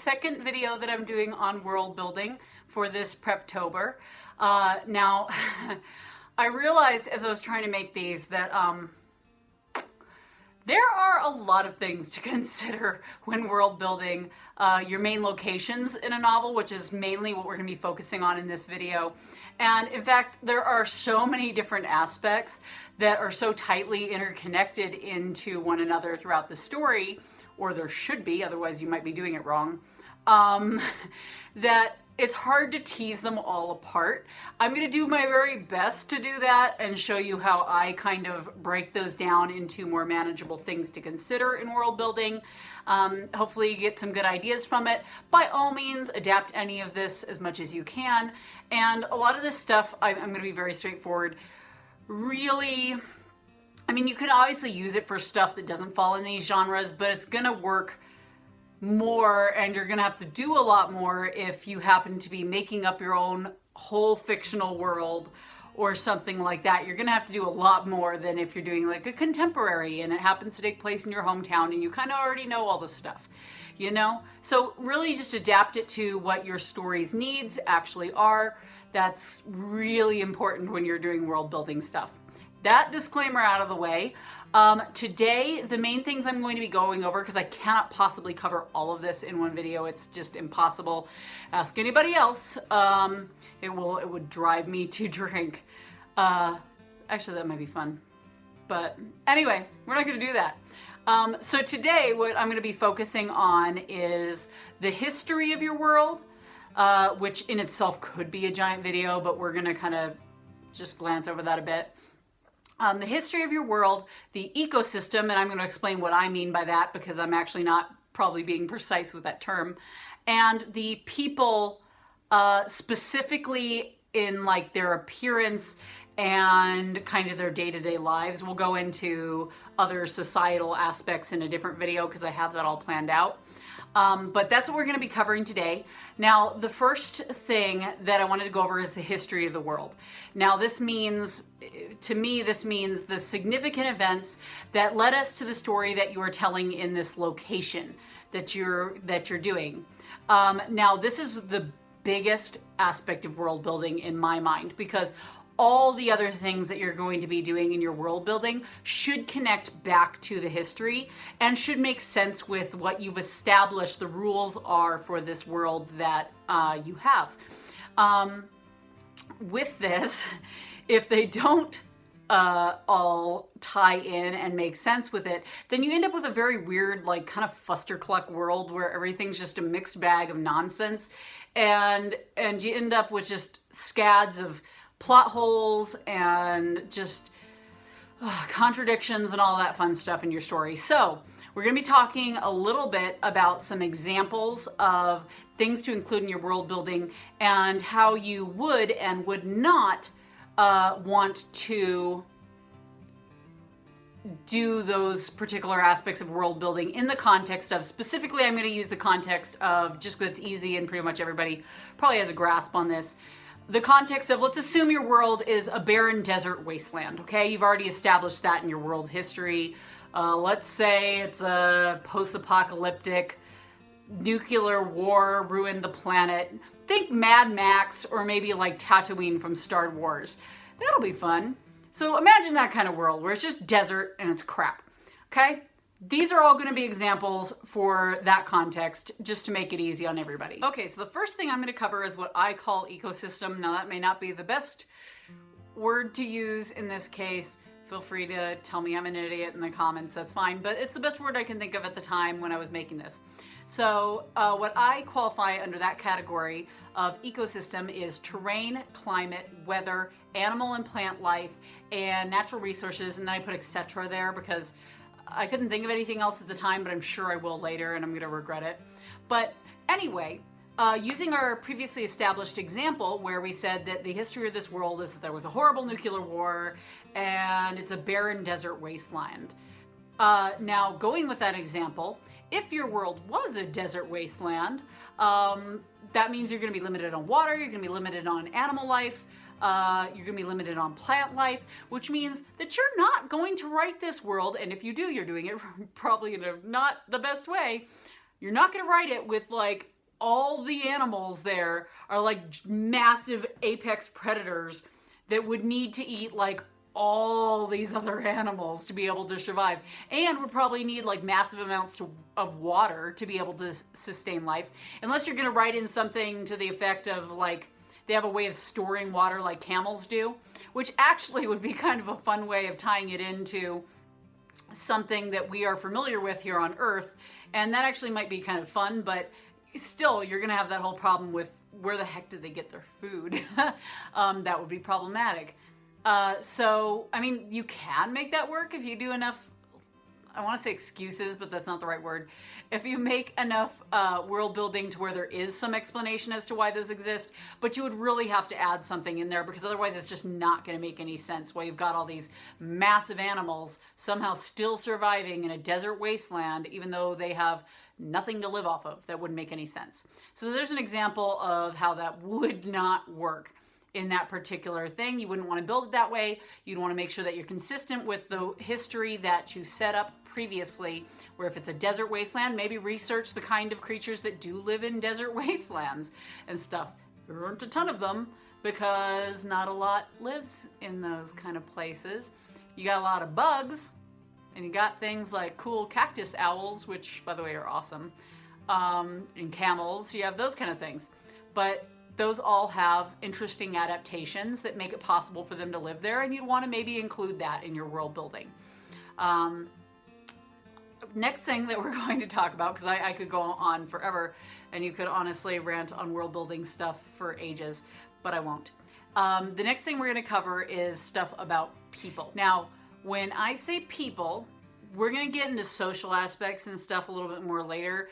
second video that I'm doing on world building for this Preptober. Now, I realized as I was trying to make these that there are a lot of things to consider when world building your main locations in a novel, which is mainly what we're going to be focusing on in this video. And in fact, there are so many different aspects that are so tightly interconnected into one another throughout the story, or there should be, otherwise you might be doing it wrong, that it's hard to tease them all apart. I'm going to do my very best to do that and show you how I kind of break those down into more manageable things to consider in world building. Hopefully you get some good ideas from it. By all means, adapt any of this as much as you can. And a lot of this stuff, I'm going to be very straightforward. Really, I mean, you can obviously use it for stuff that doesn't fall in these genres, but it's going to work more, and you're gonna have to do a lot more if you happen to be making up your own whole fictional world or something like that. You're gonna have to do a lot more than if you're doing like a contemporary and it happens to take place in your hometown and you kind of already know all the stuff, you know? So really just adapt it to what your story's needs actually are. That's really important when you're doing world building stuff. That disclaimer out of the way. Today, the main things I'm going to be going over, because I cannot possibly cover all of this in one video, it's just impossible. Ask anybody else. It would drive me to drink. Actually, that might be fun. But anyway, we're not going to do that. So today, what I'm going to be focusing on is the history of your world, which in itself could be a giant video, but we're going to kind of just glance over that a bit. The history of your world, the ecosystem, and I'm going to explain what I mean by that because I'm actually not probably being precise with that term, and the people specifically in like their appearance and kind of their day-to-day lives. We'll go into other societal aspects in a different video because I have that all planned out. But that's what we're going to be covering today. Now, the first thing that I wanted to go over is the history of the world. Now, this means, to me, this means the significant events that led us to the story that you are telling in this location that you're doing. Now, this is the biggest aspect of world building in my mind, because all the other things that you're going to be doing in your world building should connect back to the history and should make sense with what you've established the rules are for this world that you have. With this, if they don't all tie in and make sense with it, then you end up with a very weird, like kind of fustercluck world where everything's just a mixed bag of nonsense, and you end up with just scads of plot holes and just contradictions and all that fun stuff in your story. So we're going to be talking a little bit about some examples of things to include in your world building and how you would and would not want to do those particular aspects of world building in the context of, specifically I'm going to use the context of, just because it's easy and pretty much everybody probably has a grasp on this, the context of, let's assume your world is a barren desert wasteland, okay? You've already established that in your world history. Let's say it's a post-apocalyptic nuclear war ruined the planet. Think Mad Max or maybe like Tatooine from Star Wars. That'll be fun. So imagine that kind of world where it's just desert and it's crap, okay? These are all going to be examples for that context, just to make it easy on everybody. Okay, so the first thing I'm going to cover is what I call ecosystem. Now, that may not be the best word to use in this case. Feel free to tell me I'm an idiot in the comments, that's fine. But it's the best word I can think of at the time when I was making this. So what I qualify under that category of ecosystem is terrain, climate, weather, animal and plant life, and natural resources. And then I put etc. there because I couldn't think of anything else at the time, but I'm sure I will later and I'm going to regret it. But anyway, using our previously established example where we said that the history of this world is that there was a horrible nuclear war and it's a barren desert wasteland. Now, going with that example, if your world was a desert wasteland, that means you're going to be limited on water, you're going to be limited on animal life, you're going to be limited on plant life, which means that you're not going to write this world, and if you do, you're doing it probably in a not the best way. You're not going to write it with like all the animals there are like massive apex predators that would need to eat like all these other animals to be able to survive, and would probably need like massive amounts of water to be able to sustain life, unless you're going to write in something to the effect of like they have a way of storing water like camels do, which actually would be kind of a fun way of tying it into something that we are familiar with here on Earth, and that actually might be kind of fun, but still you're going to have that whole problem with where the heck did they get their food. That would be problematic. So, I mean, you can make that work if you do enough, I want to say excuses, but that's not the right word. If you make enough world building to where there is some explanation as to why those exist, but you would really have to add something in there, because otherwise it's just not going to make any sense while you've got all these massive animals somehow still surviving in a desert wasteland, even though they have nothing to live off of. That wouldn't make any sense. So there's an example of how that would not work in that particular thing. You wouldn't want to build it that way. You'd want to make sure that you're consistent with the history that you set up previously, where if it's a desert wasteland, maybe research the kind of creatures that do live in desert wastelands and stuff. There aren't a ton of them because not a lot lives in those kind of places. You got a lot of bugs, and you got things like cool cactus owls, which by the way are awesome, and camels. You have those kind of things, but those all have interesting adaptations that make it possible for them to live there, and you'd want to maybe include that in your world building. Next thing that we're going to talk about, because I could go on forever, and you could honestly rant on world building stuff for ages, but I won't. The next thing we're going to cover is stuff about people. Now, when I say people, we're going to get into social aspects and stuff a little bit more later.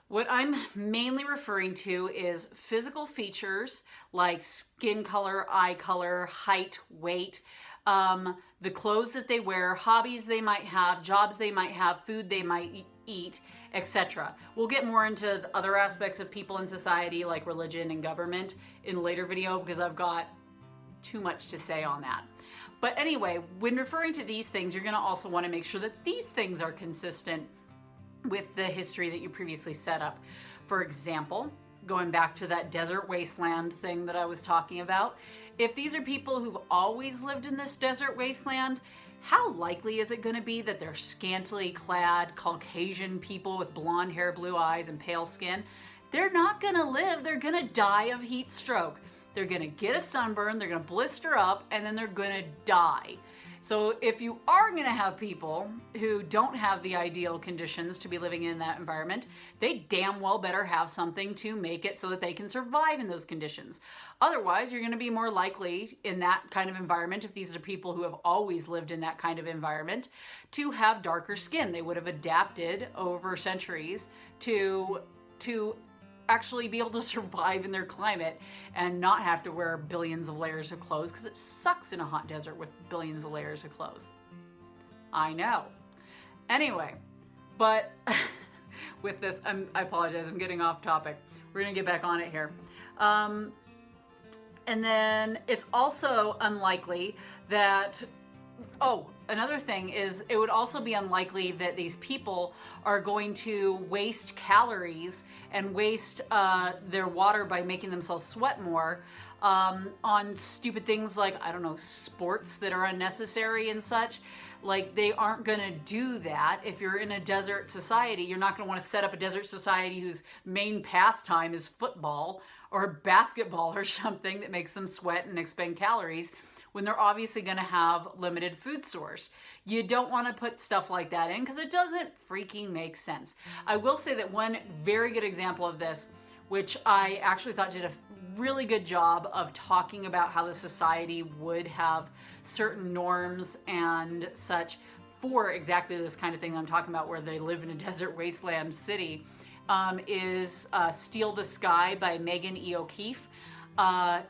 What I'm mainly referring to is physical features like skin color, eye color, height, weight, the clothes that they wear, hobbies they might have, jobs they might have, food they might eat, etc. We'll get more into the other aspects of people in society like religion and government in a later video, because I've got too much to say on that. But anyway, when referring to these things, you're going to also want to make sure that these things are consistent with the history that you previously set up. For example, going back to that desert wasteland thing that I was talking about, if these are people who've always lived in this desert wasteland, how likely is it going to be that they're scantily clad Caucasian people with blonde hair, blue eyes, and pale skin? They're not going to live. They're going to die of heat stroke. They're going to get a sunburn, they're going to blister up, and then they're going to die. So if you are going to have people who don't have the ideal conditions to be living in that environment, they damn well better have something to make it so that they can survive in those conditions. Otherwise, you're going to be more likely in that kind of environment, if these are people who have always lived in that kind of environment, to have darker skin. They would have adapted over centuries to actually be able to survive in their climate and not have to wear billions of layers of clothes, because it sucks in a hot desert with billions of layers of clothes. I know. Anyway, but with this, I apologize, I'm getting off topic. We're gonna get back on it here. And then it's also unlikely that, another thing is it would also be unlikely that these people are going to waste calories and waste their water by making themselves sweat more on stupid things like, I don't know, sports that are unnecessary and such. Like, they aren't going to do that. If you're in a desert society, you're not going to want to set up a desert society whose main pastime is football or basketball or something that makes them sweat and expend calories, when they're obviously going to have limited food source. You don't want to put stuff like that in, because it doesn't freaking make sense. I will say that one very good example of this, which I actually thought did a really good job of talking about how the society would have certain norms and such for exactly this kind of thing I'm talking about, where they live in a desert wasteland city, is Steal the Sky by Megan E. O'Keefe.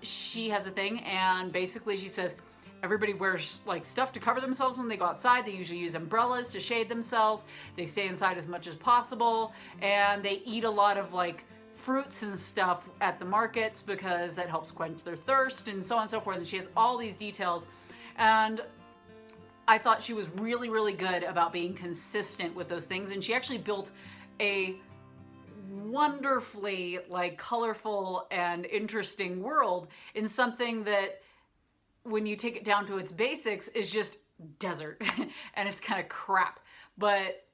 She has a thing, and basically she says everybody wears like stuff to cover themselves when they go outside. They usually use umbrellas to shade themselves. They stay inside as much as possible, and they eat a lot of like fruits and stuff at the markets because that helps quench their thirst, and so on and so forth. And she has all these details, and I thought she was really, really good about being consistent with those things. And she actually built a wonderfully like colorful and interesting world in something that, when you take it down to its basics, is just desert and it's kind of crap. But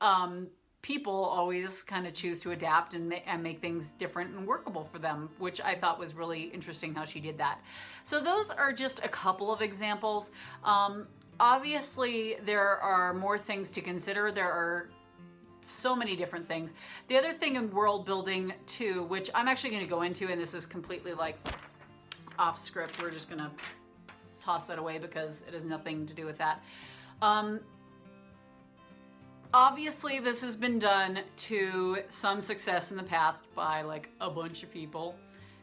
people always kind of choose to adapt and make things different and workable for them, which I thought was really interesting how she did that. So those are just a couple of examples. Obviously, there are more things to consider. There are so many different things. The other thing in world building too, which I'm actually going to go into, and this is completely like off script, we're just going to toss that away because it has nothing to do with that. Obviously, this has been done to some success in the past by like a bunch of people.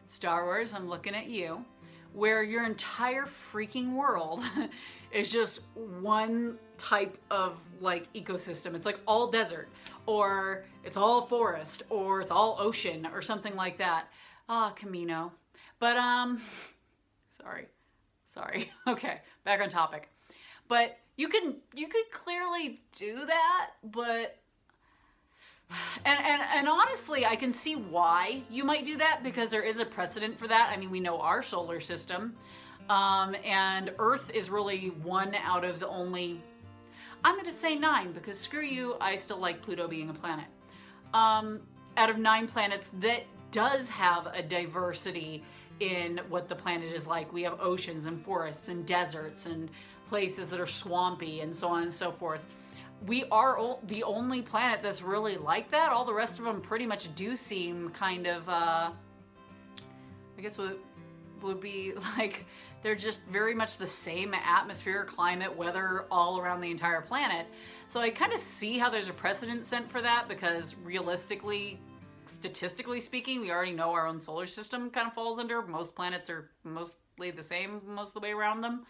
Star Wars, I'm looking at you, where your entire freaking world is just one type of like ecosystem. It's like all desert, or it's all forest, or it's all ocean, or something like that. Ah, Camino. But sorry. Okay, back on topic. But you could clearly do that, but and honestly, I can see why you might do that, because there is a precedent for that. I mean, we know our solar system, and Earth is really one out of the only, I'm going to say 9, because screw you, I still like Pluto being a planet. Out of 9 planets that does have a diversity in what the planet is like. We have oceans and forests and deserts and places that are swampy and so on and so forth. We are the only planet that's really like that. All the rest of them pretty much do seem kind of, I guess would be like, they're just very much the same atmosphere, climate, weather all around the entire planet. So I kind of see how there's a precedent set for that, because realistically, statistically speaking, we already know our own solar system kind of falls under. Most planets are mostly the same most of the way around them.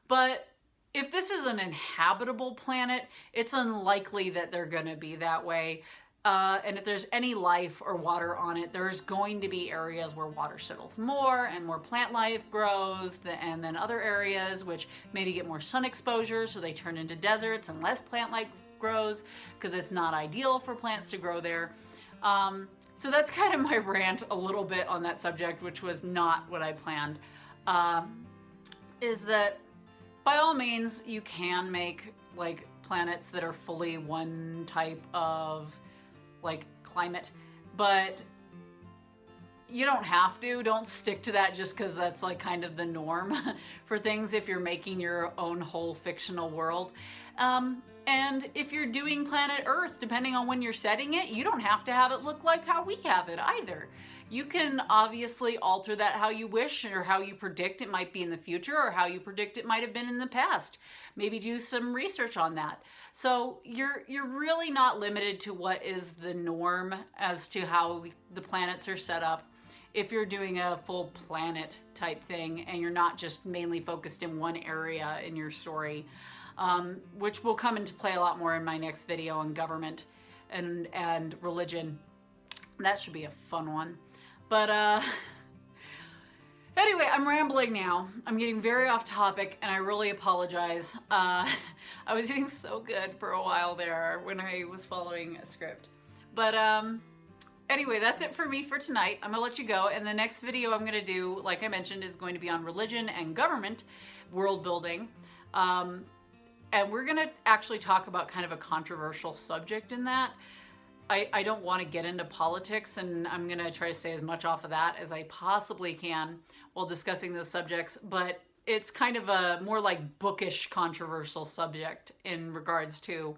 But if this is an inhabitable planet, it's unlikely that they're going to be that way. And if there's any life or water on it, there's going to be areas where water settles more and more plant life grows, and then other areas which maybe get more sun exposure, so they turn into deserts and less plant life grows because it's not ideal for plants to grow there. So that's kind of my rant a little bit on that subject, which was not what I planned, is that by all means, you can make like planets that are fully one type of like climate, but you don't have to. Don't stick to that just because that's like kind of the norm for things if you're making your own whole fictional world. And if you're doing planet Earth, depending on when you're setting it, you don't have to have it look like how we have it either. You can obviously alter that how you wish, or how you predict it might be in the future, or how you predict it might have been in the past. Maybe do some research on that. So you're really not limited to what is the norm as to how the planets are set up if you're doing a full planet type thing and you're not just mainly focused in one area in your story, which will come into play a lot more in my next video on government and religion. That should be a fun one. But anyway, I'm rambling now. I'm getting very off topic, and I really apologize. I was doing so good for a while there when I was following a script. But anyway, that's it for me for tonight. I'm gonna let you go, and the next video I'm gonna do, like I mentioned, is going to be on religion and government, world building. And we're gonna actually talk about kind of a controversial subject in that. I don't want to get into politics, and I'm going to try to stay as much off of that as I possibly can while discussing those subjects, but it's kind of a more like bookish controversial subject in regards to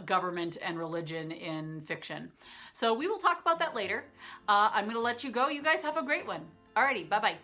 government and religion in fiction. So we will talk about that later. I'm going to let you go. You guys have a great one. Alrighty, bye-bye.